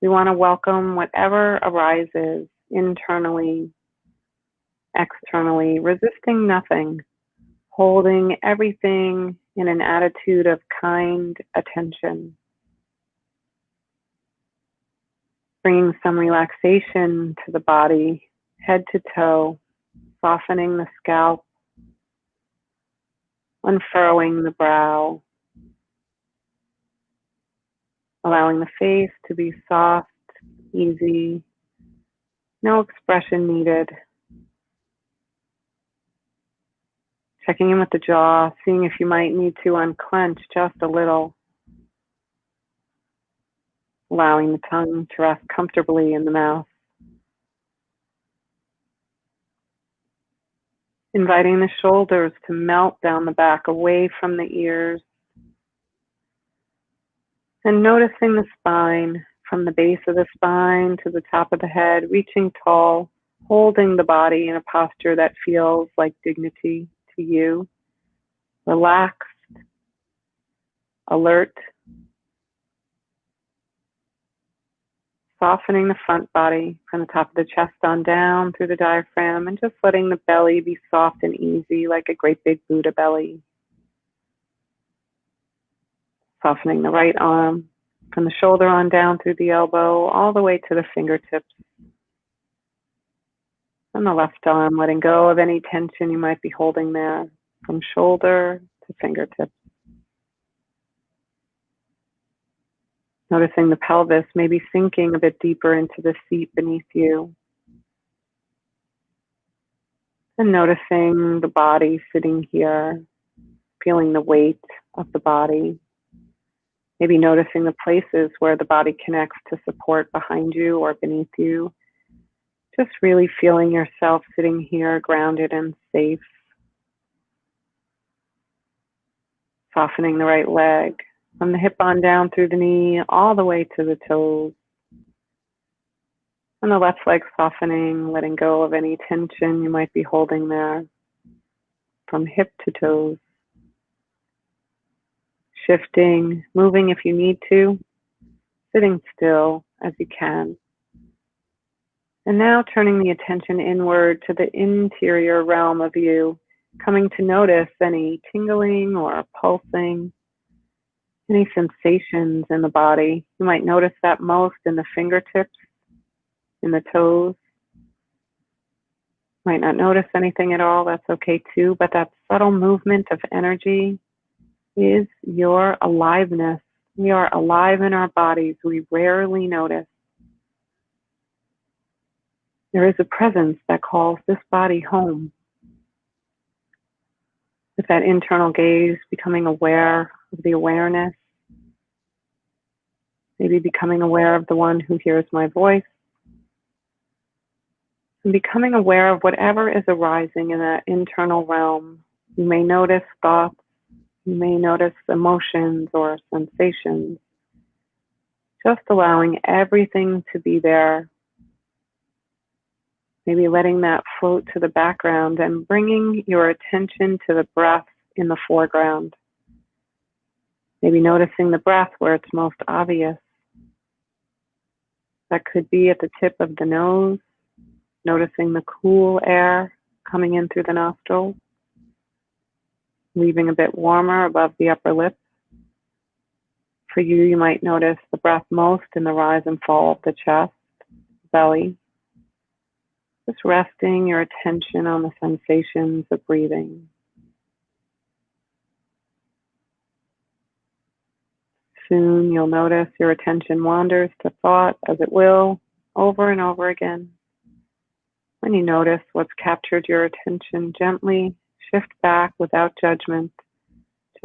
We want to welcome whatever arises internally, externally, resisting nothing, holding everything in an attitude of kind attention. Bringing some relaxation to the body, head to toe, softening the scalp, unfurrowing the brow, allowing the face to be soft, easy, no expression needed. Checking in with the jaw, seeing if you might need to unclench just a little. Allowing the tongue to rest comfortably in the mouth. Inviting the shoulders to melt down the back, away from the ears. And noticing the spine, from the base of the spine to the top of the head, reaching tall, holding the body in a posture that feels like dignity to you. Relaxed, alert, softening the front body from the top of the chest on down through the diaphragm, and just letting the belly be soft and easy like a great big Buddha belly. Softening the right arm from the shoulder on down through the elbow, all the way to the fingertips. On the left arm, letting go of any tension you might be holding there, from shoulder to fingertips. Noticing the pelvis maybe sinking a bit deeper into the seat beneath you. And noticing the body sitting here, feeling the weight of the body. Maybe noticing the places where the body connects to support behind you or beneath you. Just really feeling yourself sitting here grounded and safe. Softening the right leg from the hip on down through the knee all the way to the toes. And the left leg softening, letting go of any tension you might be holding there from hip to toes. Shifting, moving if you need to, sitting still as you can. And now turning the attention inward to the interior realm of you, coming to notice any tingling or pulsing, any sensations in the body. You might notice that most in the fingertips, in the toes. Might not notice anything at all, that's okay too, but that subtle movement of energy is your aliveness. We are alive in our bodies. We rarely notice. There is a presence that calls this body home. With that internal gaze, becoming aware of the awareness, maybe becoming aware of the one who hears my voice, and becoming aware of whatever is arising in that internal realm. You may notice thoughts, you may notice emotions or sensations, just allowing everything to be there. Maybe letting that float to the background and bringing your attention to the breath in the foreground. Maybe noticing the breath where it's most obvious. That could be at the tip of the nose, noticing the cool air coming in through the nostrils, leaving a bit warmer above the upper lip. For you, you might notice the breath most in the rise and fall of the chest, belly. Just resting your attention on the sensations of breathing. Soon you'll notice your attention wanders to thought as it will, over and over again. When you notice what's captured your attention, gently shift back without judgment.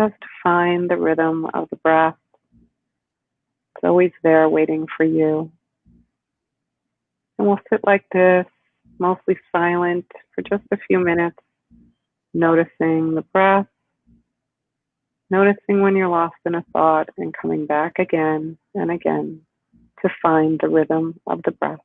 Just find the rhythm of the breath. It's always there waiting for you. And we'll sit like this, mostly silent, for just a few minutes, noticing the breath, noticing when you're lost in a thought, and coming back again and again to find the rhythm of the breath.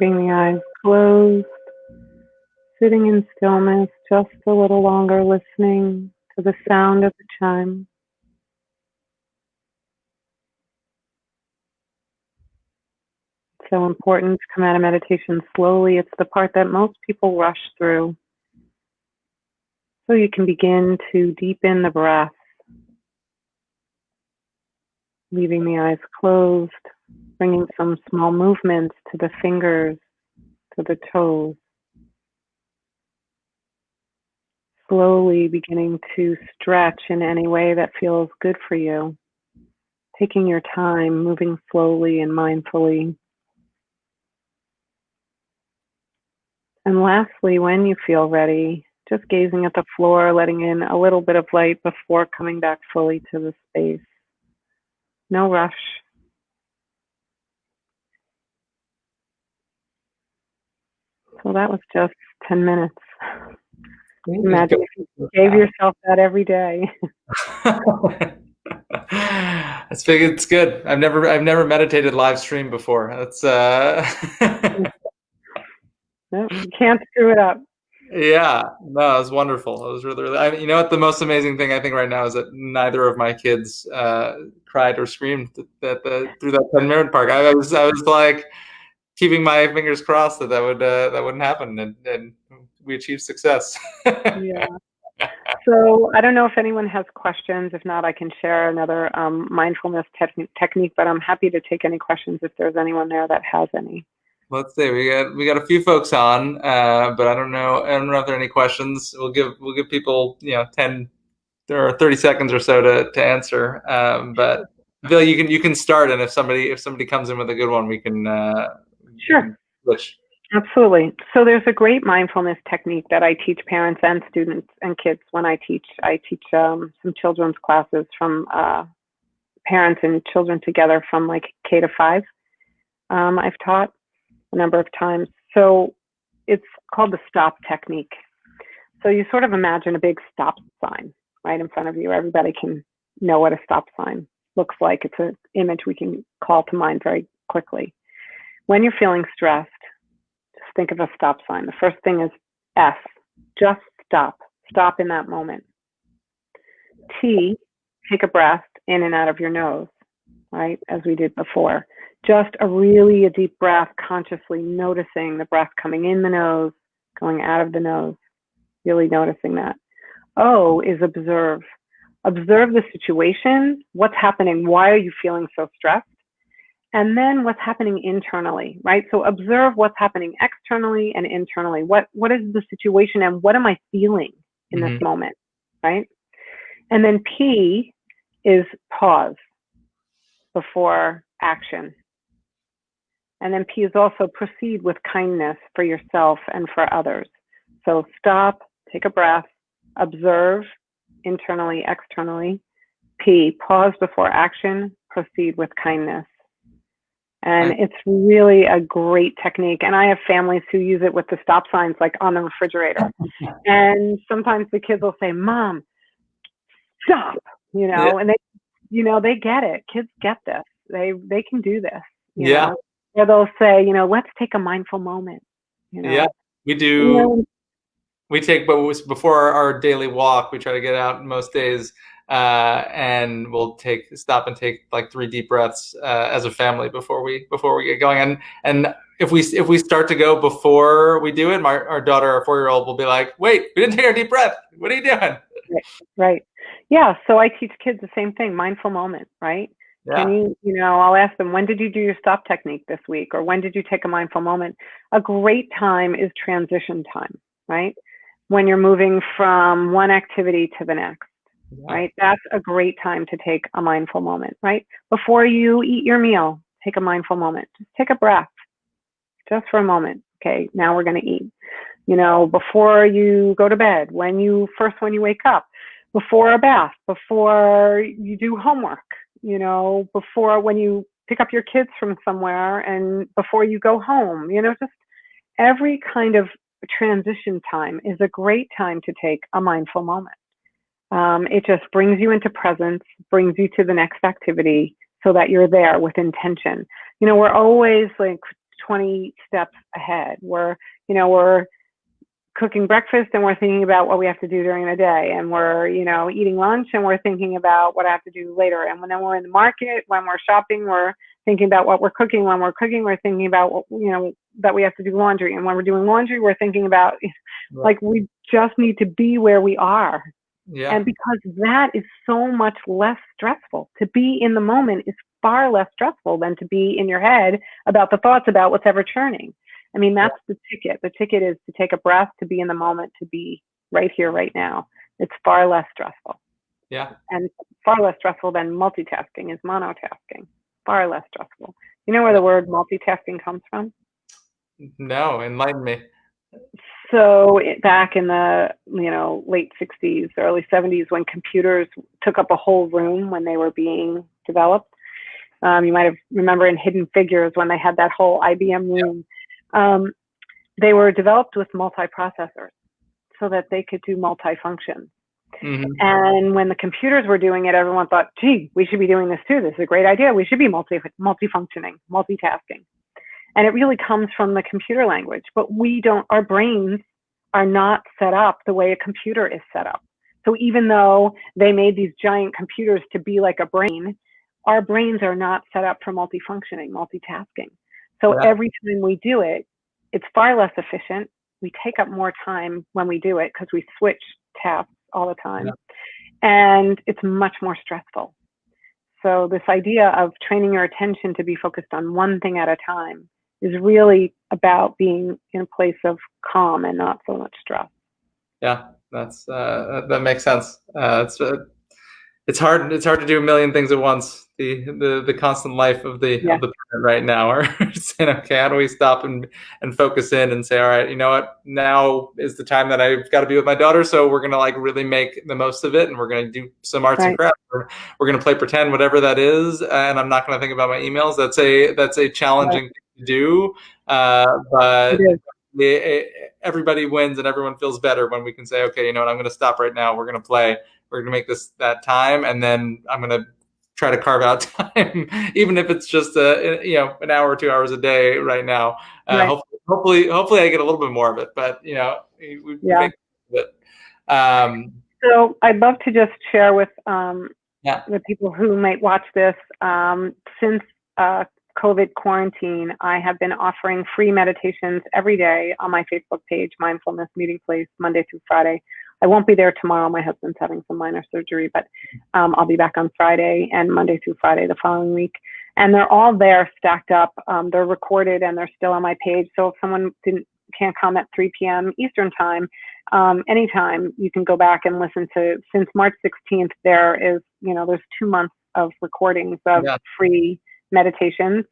Keeping the eyes closed, sitting in stillness just a little longer, listening to the sound of the chime. It's so important to come out of meditation slowly. It's the part that most people rush through. So you can begin to deepen the breath, leaving the eyes closed, bringing some small movements to the fingers, to the toes. Slowly beginning to stretch in any way that feels good for you. Taking your time, moving slowly and mindfully. And lastly, when you feel ready, just gazing at the floor, letting in a little bit of light before coming back fully to the space. No rush. So that was just 10 minutes. Imagine if you gave yourself that every day. It's big. It's good. I've never meditated live stream before. That's No, you can't screw it up. Yeah, no, it was wonderful. It was really. You know what? The most amazing thing I think right now is that neither of my kids cried or screamed through that 10-minute part. I was like keeping my fingers crossed that wouldn't happen, and we achieved success. Yeah. So I don't know if anyone has questions. If not, I can share another mindfulness technique, but I'm happy to take any questions if there's anyone there that has any. Let's see. We got a few folks on, but I don't know if there are any questions. We'll give people 10 or 30 seconds or so to answer. But Bill, you can start, and if somebody comes in with a good one, we can Sure. switch. Absolutely. So there's a great mindfulness technique that I teach parents and students and kids when I teach. I teach some children's classes from parents and children together from like K to 5. I've taught a number of times. So it's called the stop technique. So you sort of imagine a big stop sign right in front of you. Everybody can know what a stop sign looks like. It's an image we can call to mind very quickly. When you're feeling stressed, just think of a stop sign. The first thing is S, just stop. Stop in that moment. T, take a breath in and out of your nose, right, as we did before. Just a deep breath, consciously noticing the breath coming in the nose, going out of the nose, really noticing that. O is observe. Observe the situation, what's happening, why are you feeling so stressed? And then what's happening internally, right? So observe what's happening externally and internally. What is the situation and what am I feeling in this moment, right? And then P is pause before action. And then P is also proceed with kindness for yourself and for others. So stop, take a breath, observe internally, externally. P, pause before action, proceed with kindness. And it's really a great technique. And I have families who use it with the stop signs like on the refrigerator. And sometimes the kids will say, Mom, stop, and they get it. Kids get this. They can do this, you know. Or they'll say, let's take a mindful moment. Yeah, we do. We take, but before our daily walk, we try to get out most days. And we'll stop and take like 3 deep breaths as a family before we get going. And if we start to go before we do it, our daughter, our 4-year-old, will be like, "Wait, we didn't take our deep breath. What are you doing?" Right. Yeah. So I teach kids the same thing, mindful moment, right? Yeah. Can I'll ask them, when did you do your stop technique this week? Or when did you take a mindful moment? A great time is transition time, right? When you're moving from one activity to the next. Right? That's a great time to take a mindful moment, right? Before you eat your meal, take a mindful moment. Just take a breath, just for a moment. Okay, now we're going to eat. Before you go to bed, when you wake up, before a bath, before you do homework, before when you pick up your kids from somewhere and before you go home, just every kind of transition time is a great time to take a mindful moment. It just brings you into presence, brings you to the next activity so that you're there with intention. We're always like 20 steps ahead. We're cooking breakfast and we're thinking about what we have to do during the day, and we're eating lunch and we're thinking about what I have to do later, and then we're in the market, when we're shopping, we're thinking about what we're cooking. When we're cooking, we're thinking about that we have to do laundry, and when we're doing laundry, we're thinking about like we just need to be where we are. And because that is so much less stressful, to be in the moment is far less stressful than to be in your head about the thoughts about what's ever churning. I mean, that's the ticket. The ticket is to take a breath, to be in the moment, to be right here, right now. It's far less stressful. Yeah. And far less stressful than multitasking is monotasking. Far less stressful. You know where the word multitasking comes from? No, enlighten me. So back in the late 60s, early 70s, when computers took up a whole room when they were being developed, you might have remember in Hidden Figures when they had that whole IBM room. They were developed with multiprocessors so that they could do multifunction. Mm-hmm. And when the computers were doing it, everyone thought, gee, we should be doing this too. This is a great idea. We should be multifunctioning, multitasking. And it really comes from the computer language, but our brains are not set up the way a computer is set up. So even though they made these giant computers to be like a brain, our brains are not set up for multifunctioning, multitasking. So every time we do it, it's far less efficient. We take up more time when we do it because we switch tasks all the time. And it's much more stressful. So this idea of training your attention to be focused on one thing at a time is really about being in a place of calm and not so much stress. Yeah, that makes sense. It's hard to do a million things at once. The constant life of the parent right now, or saying, okay, how do we stop and focus in and say, all right, you know what, now is the time that I've got to be with my daughter, so we're gonna like really make the most of it, and we're gonna do some arts and crafts. We're gonna play pretend, whatever that is, and I'm not gonna think about my emails. That's a challenging thing to do, but everybody wins and everyone feels better when we can say, okay, you know what, I'm gonna stop right now. We're gonna play. We're going to make that time, and then I'm going to try to carve out time, even if it's just an hour or 2 hours a day right now. Hopefully I get a little bit more of it, but we make it. So I'd love to just share with the people who might watch this. Since COVID quarantine, I have been offering free meditations every day on my Facebook page, Mindfulness Meeting Place, Monday through Friday. I won't be there tomorrow. My husband's having some minor surgery, but I'll be back on Friday and Monday through Friday the following week. And they're all there stacked up. They're recorded and they're still on my page. So if someone can't come at 3 p.m. Eastern time, anytime you can go back and listen to, since March 16th, there's 2 months of recordings of free meditations,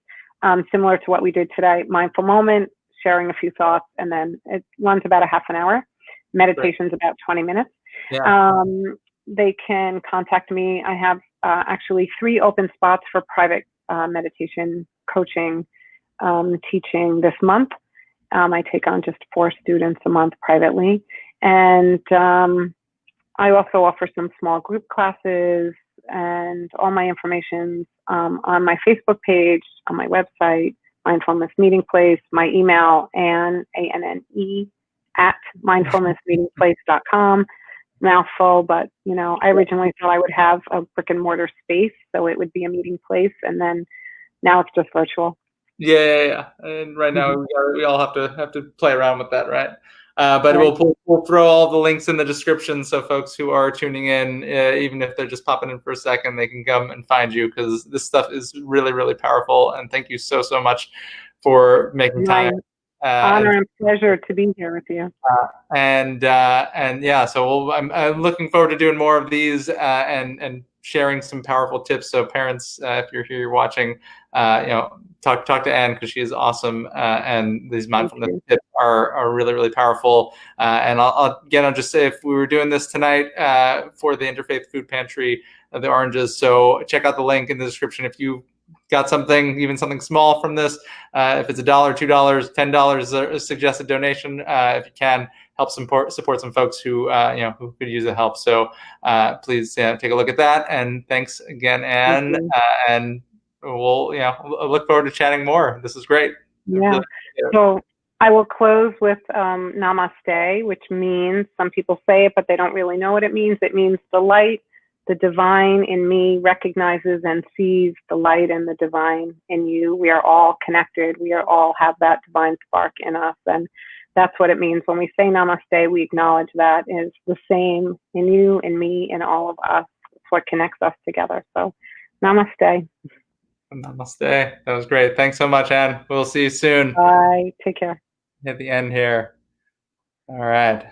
similar to what we did today. Mindful moment, sharing a few thoughts, and then it runs about a half an hour. Meditation's about 20 minutes. They can contact me. I have actually 3 open spots for private meditation coaching teaching this month. I take on just 4 students a month privately. And I also offer some small group classes, and all my information's on my Facebook page, on my website, Mindfulness Meeting Place, my email, Anne, ANNE, at mindfulnessmeetingplace.com. Mouthful, but I originally thought I would have a brick and mortar space, so it would be a meeting place, and then now it's just virtual. And right now we all have to play around with that, right? But we'll throw all the links in the description, so folks who are tuning in, even if they're just popping in for a second, they can come and find you, because this stuff is really, really powerful. And thank you so much for making time. Honor and pleasure to be here with you. So I'm looking forward to doing more of these and sharing some powerful tips. So parents, if you're here watching, talk to Anne, because she is awesome, and these mindfulness tips are really, really powerful. And I'll just say, if we were doing this tonight for the Interfaith Food Pantry, the oranges. So check out the link in the description if you got something, even something small from this. If it's $1, $2, $10 a suggested donation, if you can help support some folks who who could use the help. So please take a look at that. And thanks again, Anne. And we'll look forward to chatting more. This is great. Yeah. So I will close with namaste, which means, some people say it, but they don't really know what it means. It means the light, the divine in me recognizes and sees the light and the divine in you. We are all connected. We are all have that divine spark in us. And that's what it means. When we say namaste, we acknowledge that is the same in you, in me, in all of us. It's what connects us together. So namaste. Namaste. That was great. Thanks so much, Anne. We'll see you soon. Bye. Take care. Hit the end here. All right.